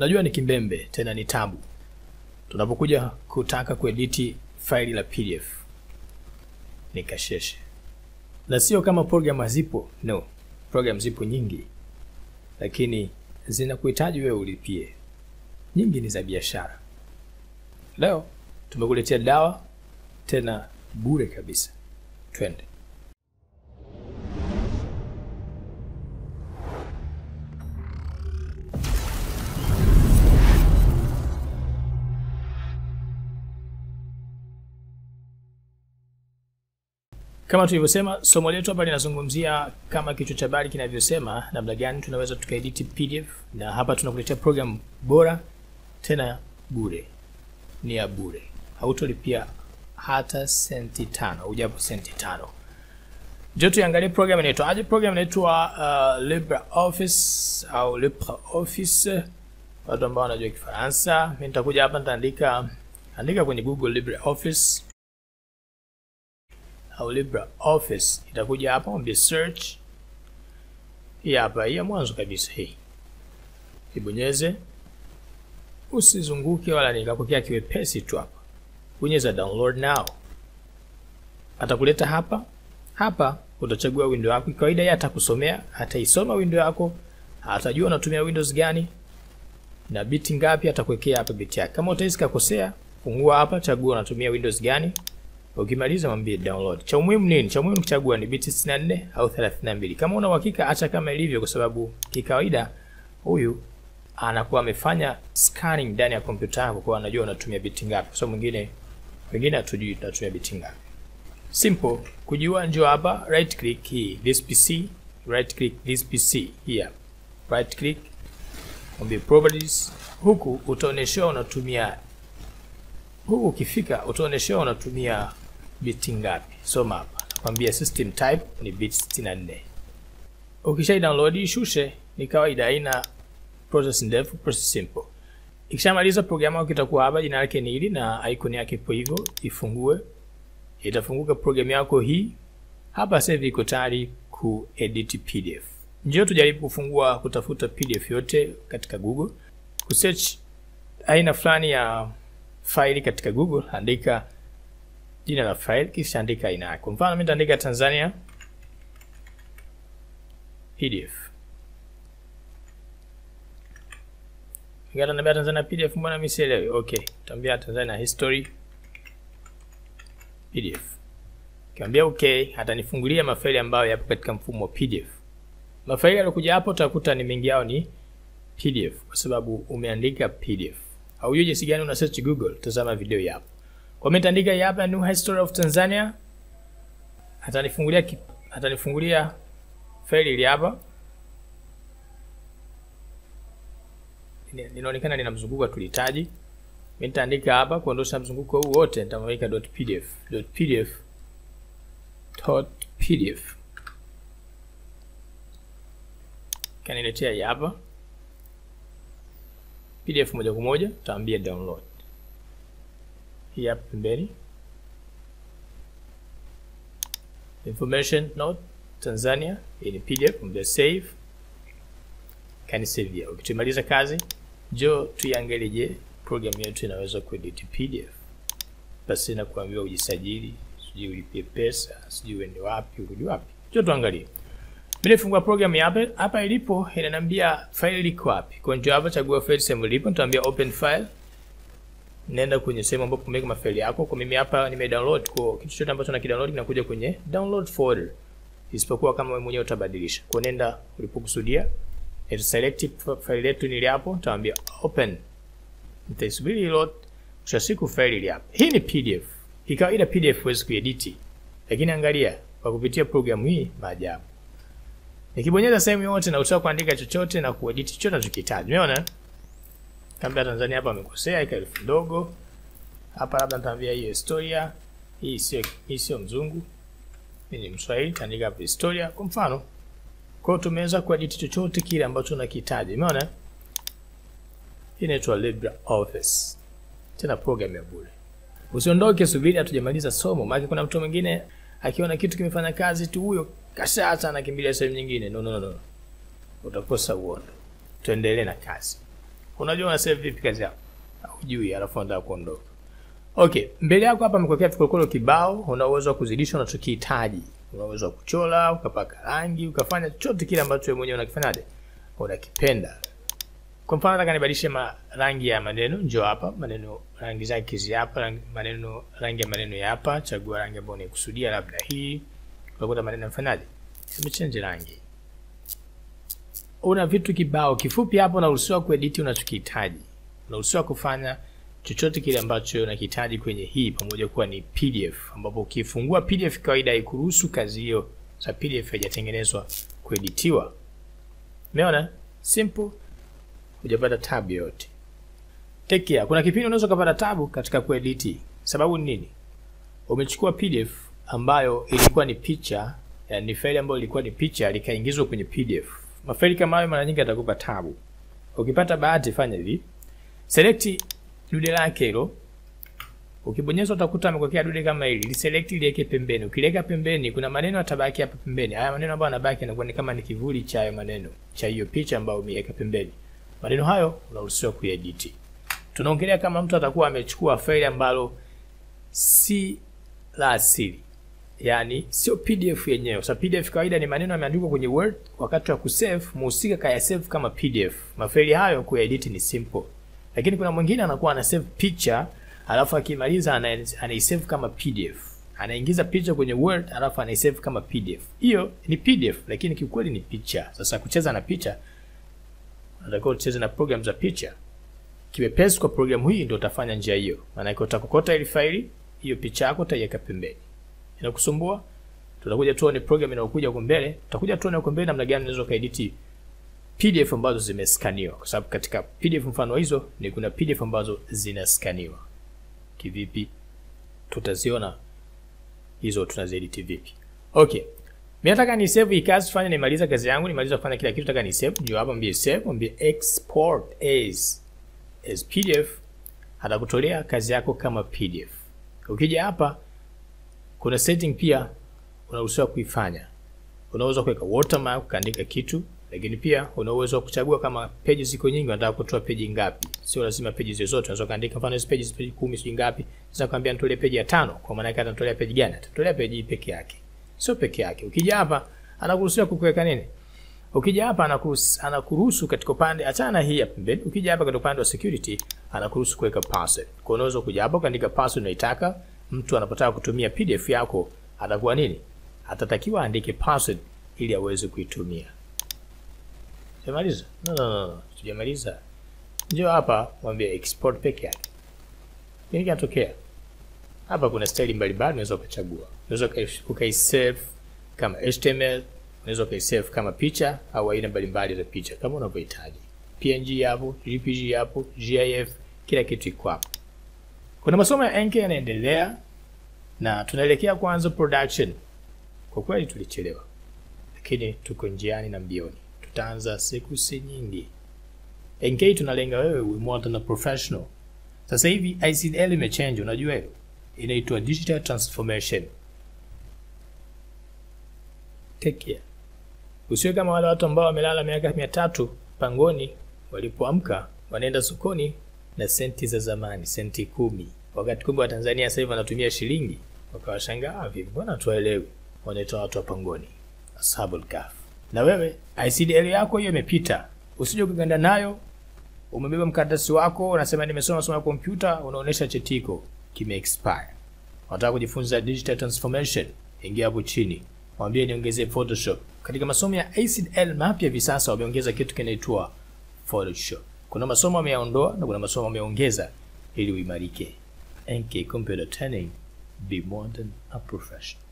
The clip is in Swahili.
Najua ni kimbembe, tena ni tabu tunapokuja kutaka kuedit faili la PDF. Ni kasheshe. Na sio kama program hazipo, no. Program zipo nyingi, lakini zinakuhitaji wewe ulipie. Nyingi ni za biashara. Leo tumekuletea dawa, tena bure kabisa. Twende. Kama tulivyosema, somo letu hapa linazungumzia kama kichwa cha habari kinavyosema, namna gani tunaweza tukaedit PDF, na hapa tunakuletea program bora tena bure. Ni ya bure. Hautolipia hata senti 5, ujapo senti 5. Njoo tuangalie program inaitwa aje. Program inaitwa LibreOffice au LibreOffice. Watu ambao wanajua Kifaransa, mimi nitakuja hapa andika kwenye Google LibreOffice au LibreOffice, itakuja hapa mwambie search. Hii hapa, hii mwanzo kabisa hii. Ibonyeze. Usizunguke wala nikapokea kiwepesi tu hapa. Bonyeza download now. Atakuleta hapa. Hapa utachagua window yako. Kawaida yeye atakusomea, ataisoma window yako, atajua unatumia Windows gani na biti ngapi, atakuwekea hapa biti yake. Kama utahisi kukosea, fungua hapa, chagua unatumia Windows gani. Ukimaliza mwambie download. Cha muhimu nini? Cha muhimu kuchagua ni biti 64 au 32. Kama una uhakika acha kama ilivyo, kwa sababu kikawaida huyu anakuwa amefanya scanning ndani ya kompyuta yako kwa anajua unatumia biti ngapi. Kwa sababu wengine hatujui tunatumia biti ngapi. Simple. Kujua, njoo hapa, right click hii this PC, right click this PC here. Right click, mwambie properties. Huku utaoneshewa unatumia, huku ukifika utaoneshewa unatumia biti ngapi. Soma hapa. Nakwambia system type ni bit 64. Ukisha download ishushe, ni kawaida, haina process ndefu, process simple. Ikishamaliza programu yako itakuwa hapa, jina lake ni hili na icon yake ipo hivyo, ifungue. Itafunguka programu yako hii. Hapa sasa iko tayari kuedit PDF. Njoo tujaribu kufungua kutafuta PDF yote katika Google. Kusearch aina fulani ya faili katika Google, andika jina la file kisha andika aina yake. Kwa mfano mimi nitaandika Tanzania PDF. Ngata nambia Tanzania PDF, mbona mimi sielewi? Okay, tambia Tanzania history PDF. Kiambia okay, atanifungulia mafaili ambayo yapo katika mfumo wa PDF. Mafaili yalokuja hapo utakuta ni mengi yao ni PDF kwa sababu umeandika PDF. Au hiyo jinsi gani una search Google, tazama video hii hapa. Kwa mimi nitaandika hapa new history of Tanzania. Atanifungulia faili hili hapa. Linaonekana lina mzunguko tulihitaji. Mimi nitaandika hapa kuondosha mzunguko huu wote, nitamweka .pdf. Kaniletea hapa PDF moja kwa moja, taambia download. Hii hapa pembeni. Information note Tanzania in PDF, mbia save. Kani save here. Ukimaliza kazi, njoo tuiangalie je program yetu inaweza kuedit PDF. Basi na kuambiwa ujisajili, sijui ulipie pesa, sijui uende wapi, urudi wapi. Njoo tuangalie. Mimi nifungua program hapa ilipo inaniambia file liko wapi. Kwa njoo hapa chagua file sehemu ilipo, nitaambia open file. Nenda kwenye sehemu ambapo umeweka mafaili yako. Kwa mimi hapa nimedownload, kwa kitu chote ambacho nakidownload kinakuja kwenye download folder. Isipokuwa kama wewe mwenyewe utabadilisha. Kwa nenda ulipokusudia, select file letu ni hapo, nitaambia open. Nitaisubiri load, kisha siku file ile hapa. Hii ni PDF. Ikawaida PDF huwezi kuedit. Lakini angalia kwa kupitia programu hii maajabu. Nikibonyeza sehemu yote na utaka kuandika chochote na kuedit chochote unachokihitaji. Umeona? Kamba Tanzania hapa amekosea, ika herufi ndogo. Hapa labda nitaambia hii historia. Hii sio mzungu. Hii ni Mswahili, taandika hapa historia kwa mfano. Kwa hiyo tumeweza kuedit chochote kile ambacho unakihitaji. Umeona? Hii inaitwa LibreOffice. Tena program ya bure. Usiondoke, subiri hatujamaliza somo. Maana kuna mtu mwingine akiona kitu kimefanya kazi tu, huyo kashata anakimbilia sehemu nyingine. No. Utakosa uono. Tuendelee na kazi. Unajua una save vipi kazi yako? Hujui, alafu unataka kuondoka. Okay, mbele yako hapa mkokea vikolokolo kibao, una uwezo wa kuzidisha unachokihitaji. Una uwezo wa kuchora, ukapaka rangi, ukafanya chochote kile ambacho wewe mwenyewe unakifanyaje? Unakipenda. Kwa mfano nataka nibadilishe rangi ya maneno, njoo hapa, maneno rangi zake hizi hapa, rangi ya maneno ya hapa, chagua rangi ambayo unaikusudia, labda hii. Unakuta maneno yafanyaje? Yamechange rangi. Una vitu kibao. Kifupi hapo unaruhusiwa kuedit unachokihitaji. Unaruhusiwa kufanya chochote kile ambacho unakihitaji kwenye hii, pamoja kuwa ni PDF, ambapo ukifungua PDF kawaida haikuruhusu kazi hiyo. Sasa PDF haijatengenezwa kueditiwa. Umeona? Simple. Hujapata tab yote. Take care. Kuna kipindi unaweza kupata tabu katika kuedit. Sababu ni nini? Umechukua PDF ambayo ilikuwa ni picha, yani file ambayo ilikuwa ni picha likaingizwa kwenye PDF. Mafaili kama hayo mara nyingi yatakupa tabu. Ukipata bahati fanya hivi. Select dude lake hilo. Ukibonyeza utakuta amekokea dude kama hili. Liselect liweke pembeni. Ukileka pembeni kuna maneno yatabaki hapa pembeni. Haya maneno ambayo yanabaki yanakuwa ni kama ni kivuli cha hayo maneno, cha hiyo picha ambayo umeweka pembeni. Maneno hayo unaruhusiwa kuedit. Tunaongelea kama mtu atakuwa amechukua faili ambalo si la asili. Yani sio PDF yenyewe. Sasa PDF kawaida ni maneno yameandikwa kwenye Word, wakati wa kusave muhusika kaya save kama PDF. Mafaili hayo kuedit ni simple. Lakini kuna mwingine anakuwa ana save picha, alafu akimaliza anaisave kama PDF. Anaingiza picha kwenye Word, alafu anaisave kama PDF. Hiyo ni PDF lakini kiukweli ni picha. Sasa kucheza na picha, unatakiwa ucheze na program za picha. Kiwepesi kwa program hii ndio utafanya njia hiyo. Maana yake utakokota ile faili, hiyo picha yako utaiweka pembeni. Inakusumbua? Tutakuja tuone program inayokuja huko mbele. Tutakuja tuone huko mbele namna gani unaweza kaedit PDF ambazo zimeskaniwa. Kwa sababu katika PDF mfano hizo ni kuna PDF ambazo zinaskaniwa. Kivipi? Tutaziona hizo tunaziedit vipi. Okay. Mimi nataka ni save hii kazi, fanya nimaliza kazi yangu, nimaliza kufanya kila kitu, nataka ni save. Ndio hapa mbie save, mbie export as PDF. Atakutolea kazi yako kama PDF. Ukija hapa kuna setting pia unaruhusiwa kuifanya. Unaweza kuweka watermark kaandika kitu, lakini pia unaweza kuchagua kama pages ziko nyingi unataka kutoa page ngapi. Sio lazima pages zote, unaweza kaandika mfano hizo pages 10 sio ngapi. Sasa kwambia nitolee page ya 5, kwa maana yake atatolea page gani? Atatolea page hii peke yake. Sio peke yake. Ukija hapa anakuruhusu kuweka nini? Ukija hapa anakuruhusu katika upande, achana hii hapa pembeni. Ukija hapa katika upande wa security anakuruhusu kuweka password. Kwa unaweza kuja hapa kaandika password unaitaka. Mtu anapotaka kutumia PDF yako atakuwa nini? Atatakiwa aandike password ili aweze kuitumia. Tumaliza? No. Tujamaliza. Njoo hapa mwambie export peke yake. Nini kinatokea? Hapa kuna style mbalimbali unaweza kuchagua. Unaweza ukaisave kama HTML, unaweza ukaisave kama picha au aina mbalimbali za picha kama unavyohitaji. PNG hapo, JPG hapo, GIF, kila kitu iko hapo. Kuna masomo ya NK yanaendelea na tunaelekea kuanza production. Kwa kweli tulichelewa, lakini tuko njiani na mbioni. Tutaanza siku si nyingi. NK tunalenga wewe uwe more than a professional. Sasa hivi ICL imechange, unajua hiyo? Inaitwa digital transformation. Take care. Usiwe kama wale watu ambao wamelala miaka 300 pangoni, walipoamka wanaenda sokoni na senti za zamani, senti 10. Wakati kumbe wa Tanzania sasa hivi wanatumia shilingi. Wakawashangaa vipi? Mbona tuelewi? Wanaitoa watu wa pangoni. Ashabul Kahf. Na wewe ICDL yako hiyo imepita. Usije kuganda nayo. Umebeba mkaratasi wako, unasema nimesoma kompyuta, unaonesha chetiko kime expire. Unataka kujifunza digital transformation? Ingia hapo chini. Mwambie niongezee Photoshop. Katika masomo ya ICDL mapya hivi sasa wameongeza kitu kinaitwa Photoshop. Kuna masomo wameondoa na kuna masomo wameongeza ili uimarike. NK Computer Training, be more than a professional.